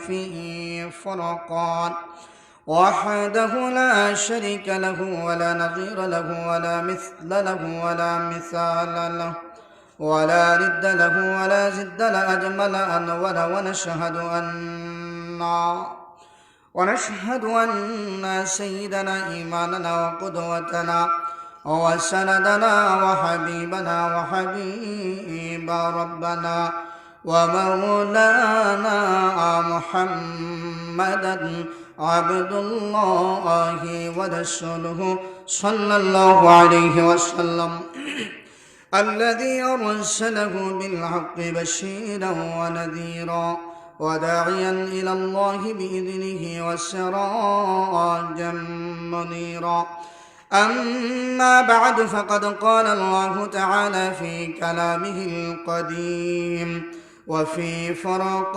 فيه فرقان وحده لا شريك له ولا نظير له ولا مثل له ولا مثال له ولا ند له ولا زد له أجمل أنول ونشهد أن سيدنا إيماننا وقدوتنا وسندنا وحبيبنا وحبيب ربنا ومولانا محمدا عبد الله ورسوله صلى الله عليه وسلم الذي أرسله بالحق بشيرا ونذيرا وداعيا إلى الله بإذنه وسراجا منيرا. أما بعد فقد قال الله تعالى في كلامه القديم وفي فرقانه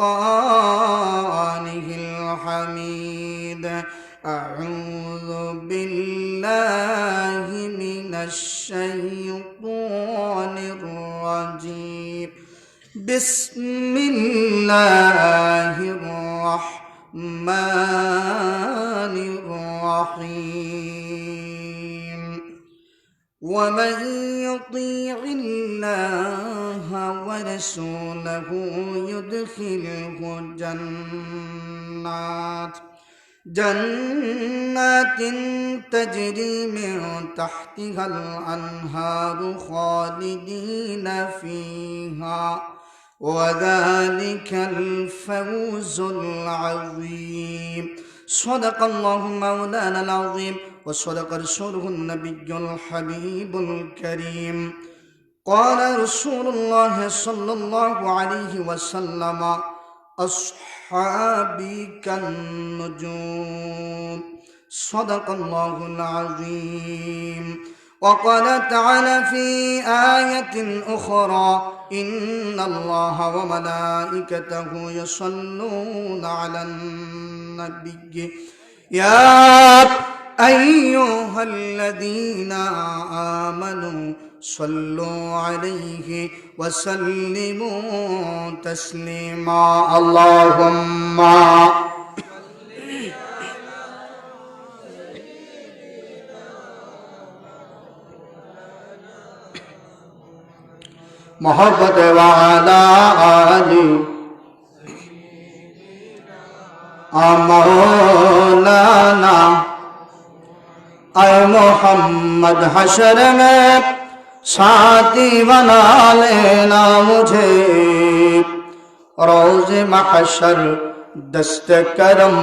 الحميد: أعوذ بالله من الشيطان الرجيم. بسم الله الرحمن الرحيم. ومن يطيع الله ورسوله يدخله جنات تجري من تحتها الأنهار خالدين فيها وذلك الفوز العظيم. صدق الله مولانا العظيم وصدق رسوله النبي الحبيب الكريم. قال رسول الله صلى الله عليه وسلم: أصحابي كالنجوم. صدق الله العظيم. وقال تعالى في آية أخرى: إن الله وملائكته يصلون على النبي يا أيها الذين آمنوا صلوا عليه وسلموا تسليما. اللهم محبت والا علی مولانا اے محمد حشر میں ساتھی بنا لینا مجھے، روز محشر دست کرم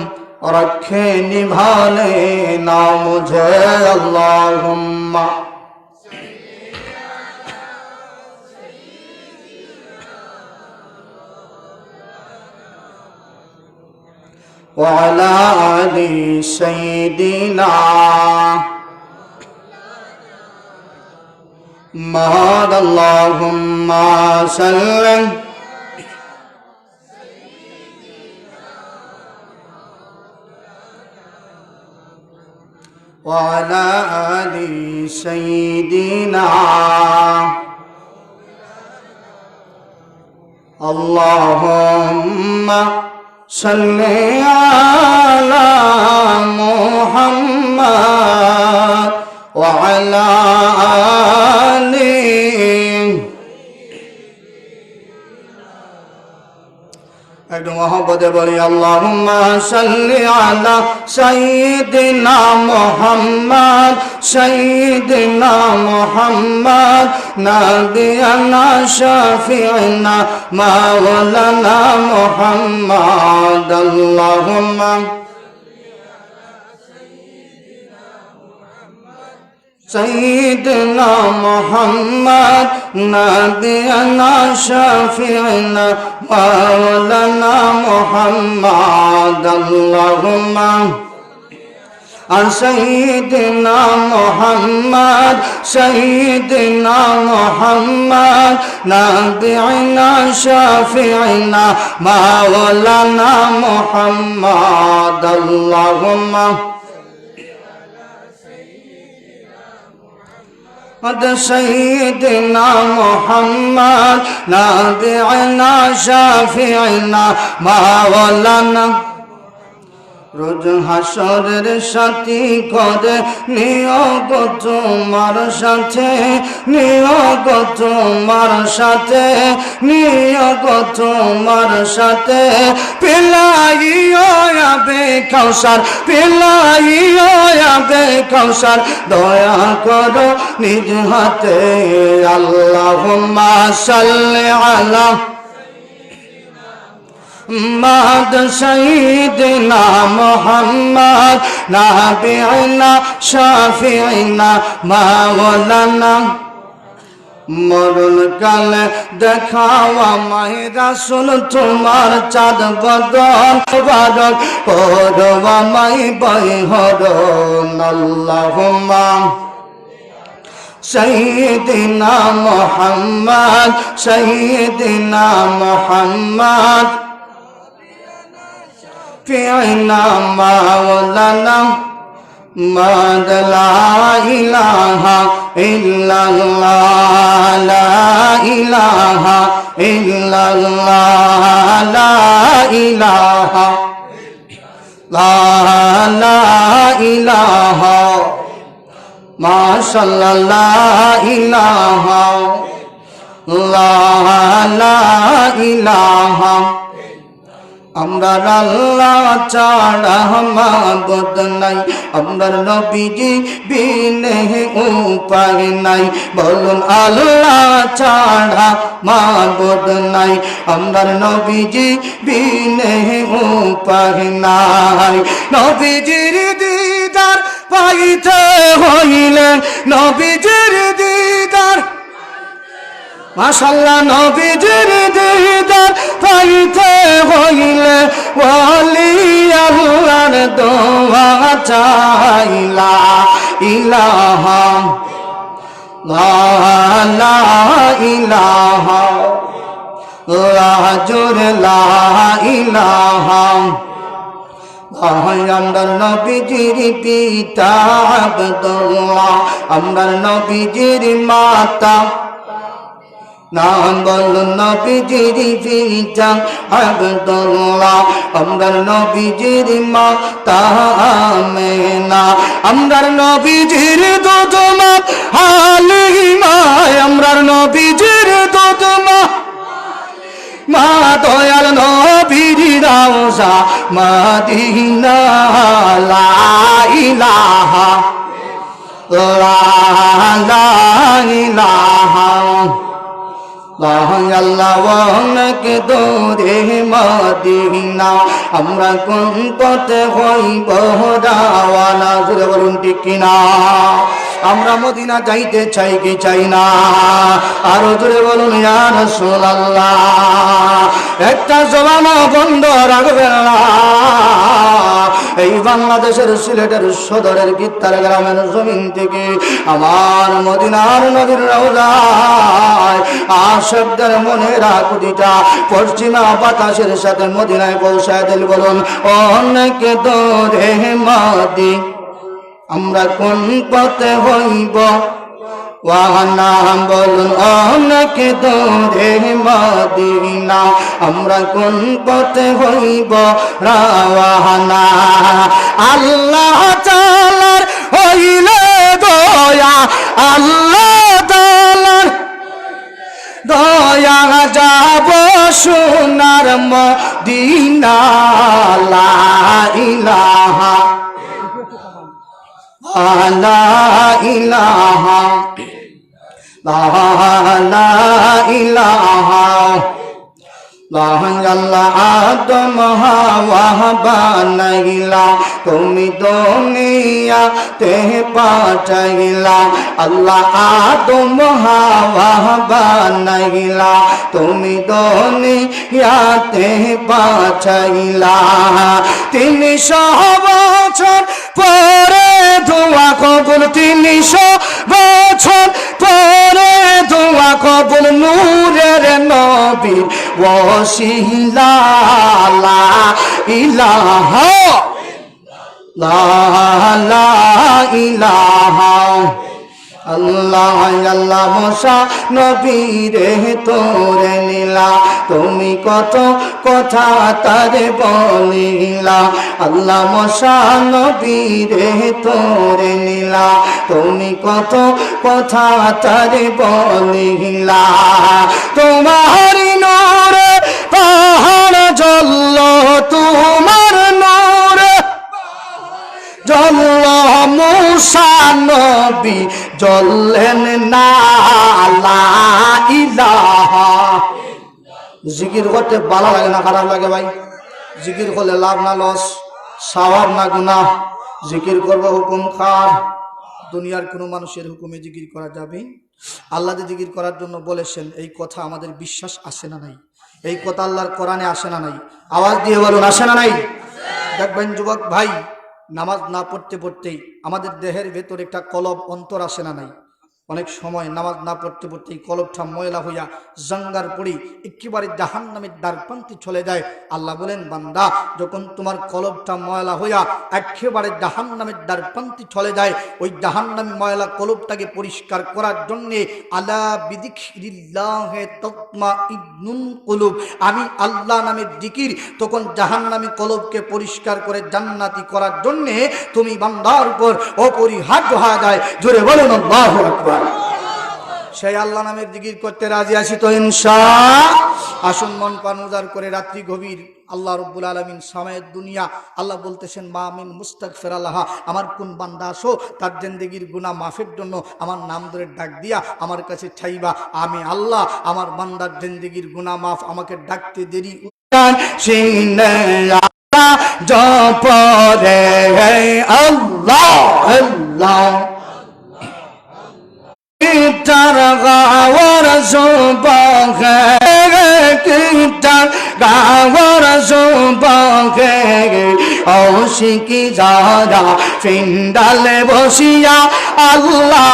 رکھے نبھا لینا مجھے. اللہم وعلى آل سيدنا محمد. اللهم صل وعلى آل سيدنا. اللهم صل على محمد وعلى آله. ایک محبت بڑی اللہم صلی علی سیدنا محمد سیدنا محمد نبینا شفیعنا مولانا محمد. اللہم سيدنا محمد نبينا شفيعنا مولانا محمد. اللهم سيدنا محمد سيدنا محمد نبينا شفيعنا مولانا محمد. اللهم سيدنا محمد نبينا شافعنا مولانا রোজ হাসরের সাথী করে নিয়োগ তোমার সাথে নিয়োগ তোমার সাথে নিয়োগ তোমার সাথে পিলাইও আবে কাউসার পিলাইও আবে কাউসার দয়া করো নিজ হাতে আল্লাহুম্মা সাল্লি আলা محمد سيدنا محمد نبينا شافعنا مولانا মরণ কালে দেখাও আমায় রাসূল তোমার চাঁদ বদন মুবারক করো আমায় বহরণ আল্লাহুম্মা سيدنا محمد سيدنا محمد فينا مولانا ما لا إله إلا الله لا إله إلا الله لا إله لا إله ما شاء الله لا إله لا إله আমরার আল্লাহ ছাড়া মাবুদ নাই আমরার নবীজি বিনে উপায় নাই বলুন আল্লাহ ছাড়া মাবুদ নাই আমরার নবীজি বিনে উপায় নাই নবীজির দিদার পাইতে হইলে নবীজির দিদার মাশাআল্লাহ নবীজির দিদার পাইতে হইলে ওলি আল্লাহর দোয়া চাইলা ইলাহা লা ইলাহা লা জুর লা ইলাহা আমরার নবীজির পিতা আব্দুল্লাহ আমরার নবীজির মাতা নাম বলুন নবীজির পিতা আব্দুল্লাহ আমরার নবীজির মাতা আমেনা আমরার নবীজির দুধ মা হালিমা আমরার নবীজির দুধ মা মা দয়াল নবীর রওজা মদিনা লা ইলাহা লা ইলাহা আল্লাহ অনেক দূরে মদিনা আমরা কোন পথে হইব রাওয়ানা জোরে বলুন ঠিক কিনা আমরা মদিনা যাইতে চাই কি চাই না আরো জোরে বলুন ইয়া রাসূলুল্লাহ একটা জবান বন্ধ রাখবেন না এই বাংলাদেশের সিলেটের সদরের গিত্তার গ্রামের জমিন থেকে আমার মদিনার নবীর রওজায় আশিকদের মনের আকুতিটা পশ্চিমা বাতাসের সাথে মদিনায় পৌঁছায় দিল বলুন অনেক দূরে মদিনা আমরা কোন পথে হইব ওয়ানা বলুন অনেক দূরে মদিনা আমরা কোন পথে হইব রাওয়ানা আল্লাহ তাআলার হইলে দয়া আল্লাহ তাআলার দয়া যাব সোনার মদিনা লা ইলাহা লা ইলাহা লা ইলাহা আল্লাহ আদম হাওয়া বানাইলা তুমি দুনিয়াতে পাঠাইলা আল্লাহ আদম হাওয়া বানাইলা তুমি দুনিয়াতে পাঠাইলা 300 বছর পরে দোয়া কবুল 300 বছর পরে দোয়া কবুল নূরের নবীর ওসিলা লা ইলাহা লা ইলাহা আল্লাহ আল্লাহ মশা নবী রে তোরে নীলা তুমি কত কথা তারে বলিলা আল্লাহ মশা নবী রে তোরে নীলা তুমি কত কথা তারে বলিলা তোমার নূরে পাহাড় জ্বলল তোমার নূরে জ্বলল মূসা নবী জ্বললেন না লা ইলাহা জিকির করতে ভালো লাগে না খারাপ লাগে ভাই জিকির করলে লাভ না লস সওয়াব না গুনাহ জিকির করব হুকুম খার দুনিয়ার কোনো মানুষের হুকুমে জিকির করা যাবে আল্লাহ যে জিকির করার জন্য বলেছেন এই কথা আমাদের বিশ্বাস আসে না নাই এই কথা আল্লাহর কোরআনে আসে না নাই আওয়াজ দিয়ে বলুন আসে না নাই দেখবেন যুবক ভাই নামাজ না পড়তে পড়তেই আমাদের দেহের ভেতর একটা কলব অন্তর আসে না নাই অনেক সময় নামাজ না পড়তে পড়তেই কলবটা ময়লা হইয়া জঙ্গার পড়ি একেবারে জাহান্নামের দ্বারপ্রান্তে চলে যায় আল্লাহ বলেন বান্দা যখন তোমার কলবটা ময়লা হইয়া একেবারে জাহান্নামের দ্বারপ্রান্তে চলে যায় ওই জাহান্নামী ময়লা কলবটাকে পরিষ্কার করার জন্যে আলা বিযিকরিল্লাহি তাতমাইন্নুল কুলুব আমি আল্লাহ নামের জিকির তখন জাহান্নামী কলবকে পরিষ্কার করে জান্নাতি করার জন্যে তুমি বান্দার উপর অপরিহার্য হয়ে যায় জোরে বলুন আল্লাহু আকবার সেই আল্লাহ নামের জিকির করতে রাজি আছি তো ইনশাআল্লাহ আসুন মন প্রাণ উজাড় করে রাত্রি গভীর আল্লাহ রাব্বুল আলামিন সামায়ের দুনিয়া আল্লাহ বলতেছেন মা মিন মুস্তাগফির লাহা আমার কোন বান্দা আসো তার জিন্দেগীর গুনাহ মাফের জন্য আমার নাম ধরে ডাক দিয়া আমার কাছে চাইবা আমি আল্লাহ আমার বান্দার জিন্দেগীর গুনাহ মাফ আমাকে ডাকতে দেরি জপরে আল্লাহ আল্লাহ কিতার গাওয়ার সুবহে কিতার গাওয়ার সুবহে আশিকি যারা ফিন্দালে বসিয়া আল্লাহ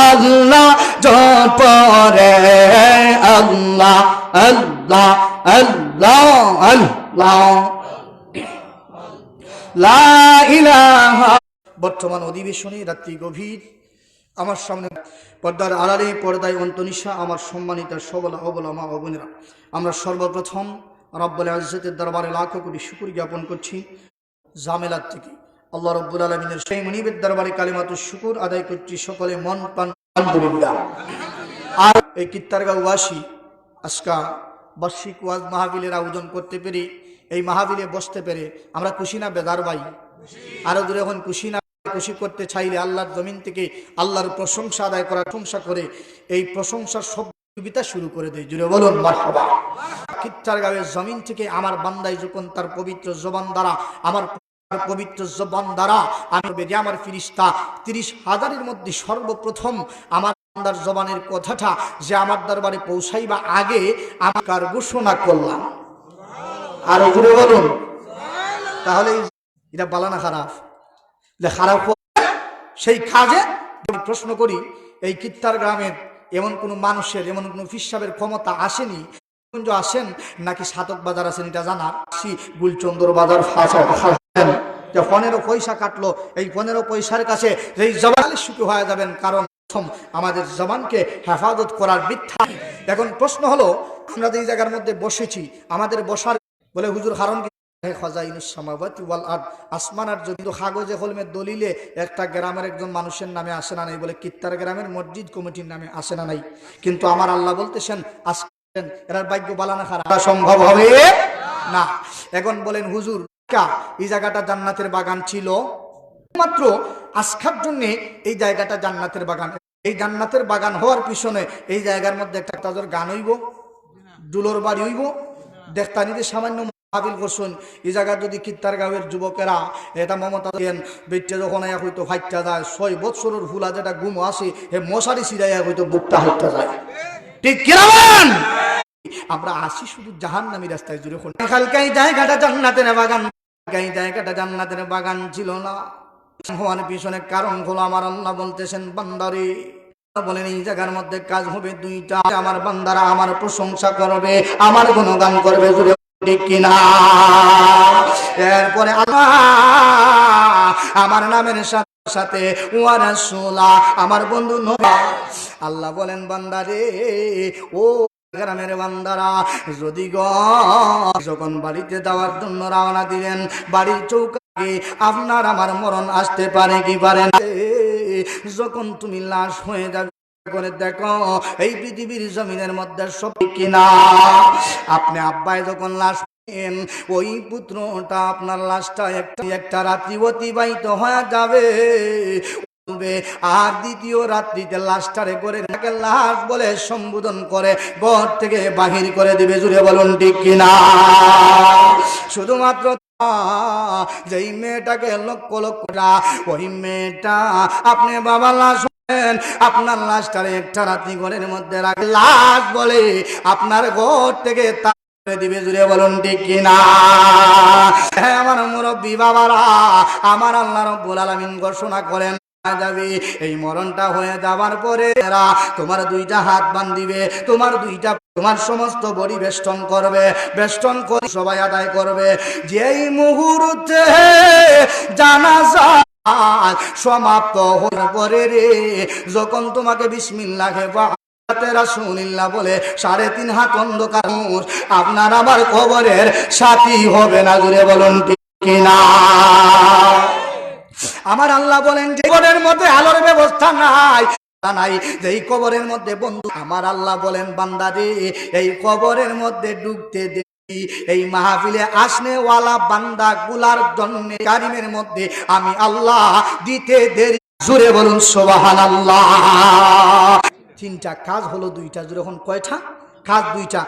আল্লাহ জপরে আল্লাহ আল্লাহ আল্লাহ আল্লাহ লা ইলাহা বর্তমান অধিবেশনে রাত্রি গভীর আমার সামনে পর্দার আড়ালে পর্দায় অন্তনিশা আমার সম্মানিত সবলা অবলা মা ও বোনেরা আমরা সর্বপ্রথম রব্বুল ইজ্জতের দরবারে লাখো কোটি শুকর জ্ঞাপন করছি জামেলাত থেকে আল্লাহ রব্বুল আলামিনের সেই মনিবের দরবারে কালিমাতুশ শুকর আদায় করছি সকলে মন প্রাণ আলহামদুলিল্লাহ আর এই কিত্তারগাঁওবাসী আজকা বার্ষিক ওয়াজ মাহফিলের আয়োজন করতে পেরে এই মাহফিলে বসতে পেরে আমরা খুশি না বেদার ভাই আরো দূরে এখন খুশি না খুশি করতে চাইলে আল্লাহর জমিন থেকে আল্লাহর প্রশংসা আদায় করার প্রশংসা করে এই প্রশংসার সব কবিতা শুরু করে দেয় জুড়ে বলুন মারহাবা কিত্তারগাঁওয়ের জমিন থেকে আমার বান্দাই যখন তার পবিত্র জবান দ্বারা আমার পবিত্র জবান দ্বারা আমি আমার ফিরিস্তা ৩০,০০০-এর মধ্যে সর্বপ্রথম আমার বান্দার জবানের কথাটা যে আমার দরবারে পৌঁছাইবা আগে আমি কার ঘোষণা করলাম আর জুড়ে বলুন তাহলে এটা বলা না খারাপ খারাপ সেই কাজে প্রশ্ন করি এই কিত্তারগ্রামের এমন কোনো মানুষের এমন কোনো ফিসাবের ক্ষমতা আসেনি আসেন নাকি সাতক বাজার আছেন এটা জানার গুলচন্দর বাজার যে 15 পয়সা কাটলো এই 15 পয়সার কাছে এই জবানে সুখী হয়ে যাবেন কারণ প্রথম আমাদের জবানকে হেফাজত করার মিথ্যা এখন প্রশ্ন হলো আমরা যে জায়গার মধ্যে বসেছি আমাদের বসার বলে হুজুর কারণ আসমান আর যদি কাগজে কলমে দলিলে একটা গ্রামের একজন মানুষের নামে আসে না নাই বলে কিত্তার গ্রামের মসজিদ কমিটির নামে আসে না নাই কিন্তু আমার আল্লাহ বলতেছেন আসেন এরার ভাগ্য বালানা খারাপ সম্ভব হবে না এখন বলেন হুজুর এই জায়গাটা জান্নাতের বাগান ছিল মাত্র আজকার জন্য এই জায়গাটা জান্নাতের বাগান এই জান্নাতের বাগান হওয়ার পিছনে এই জায়গার মধ্যে একটা তাদের গান হইব দুলোর বাড়ি হইব দেখতানিদের সামান্য হাবিল করছেন এই জায়গা যদি কিত্তারগাঁওয়ের যুবকেরা এটা মমতা দেন বেটে যখন হয়তো ফাইটটা যায় 6 বছরের ফুলা যেটা গুম আসে হে মশারি সিরাইয়া হয়তো বুকটা হাইটটা যায় ঠিক কিনা বলেন আমরা আসি শুধু জাহান্নামী রাস্তায় জুড়ে কালকাই জায়গাটা জান্নাতের বাগান কাই জায়গাটা জান্নাতের বাগান ছিল না হওয়ার পিছনে কারণ হলো আমার আল্লাহ বলতেছেন বান্দারে বলেন এই জায়গার মধ্যে কাজ হবে দুইটা আমার বান্দারা আমার প্রশংসা করবে আমার গুণগান করবে জুড়ে ঠিক কিনা এরপরে আল্লাহ আমার নামের সাথে ওয়া রাসূলা আমার বন্ধু নবী। আল্লাহ বলেন বান্দা রে, ও গ্রামের বান্দারা, যদি যখন বাড়িতে যাওয়ার জন্য রওনা দিলেন, বাড়ির চৌকাঠে আপনার আমার মরণ আসতে পারে কি পারে না? যখন তুমি লাশ হয়ে যাবে করে দেখো এই পৃথিবীর জমিনের মধ্যে সব কিনা। আপনি আব্বাই যখন লাশ ওই পুত্রটা আপনার লাশটা একটা রাত্রি অতিবাহিত হয়ে যাবে, আর দ্বিতীয় রাত্রিতে লাশটারে করে লাশ বলে সম্বোধন করে ঘর থেকে বাহির করে দিবে। জুড়ে বলুন ঠিক কিনা? শুধুমাত্র যেই মেয়েটাকে লক্ষ লক্ষ ওই মেয়েটা আপনি বাবা লাশ আপনার লাশটারে একটা রাত্রি ঘরের মধ্যে রাখে লাশ বলে আপনার ঘর থেকে দিবে। জুড়ে বলুন ঠিক কিনা? হ্যাঁ আমার মুরব্বী বাবারা, আমার আল্লাহ রাব্বুল আলামিন ঘোষণা করেন যাবে এই মরণটা হয়ে যাবার পরে তোমার দুইটা হাত বান্ধিবে, তোমার সমস্ত বডি বেষ্টন করবে, বেষ্টন করে সবাই আদায় করবে। যেই মুহূর্তে জানাজা সমাপ্ত হওয়ার পরে রে, যখন তোমাকে বিসমিল্লাহে রাসূলুল্লাহ বলে 3.5 হাত অন্ধকার আপনার আমার কবরের সাথী হবে না। জুড়ে বলুন ঠিক কিনা? আমার আল্লাহ বলেন যে কবরের মধ্যে আলোর ব্যবস্থা নাই, যে এই কবরের মধ্যে বন্ধু, আমার আল্লাহ বলেন বান্দা রে, এই কবরের মধ্যে ঢুকতে দেখি এই মাহফিলে আসনেওয়ালা বান্দা গুলার জন্য কারিমের মধ্যে আমি আল্লাহ দিতে দেরি। জুড়ে বলুন সুবহানাল্লাহ। 3টা কাজ হলো 2টা। যখন কয়টা কাজ? 2টা।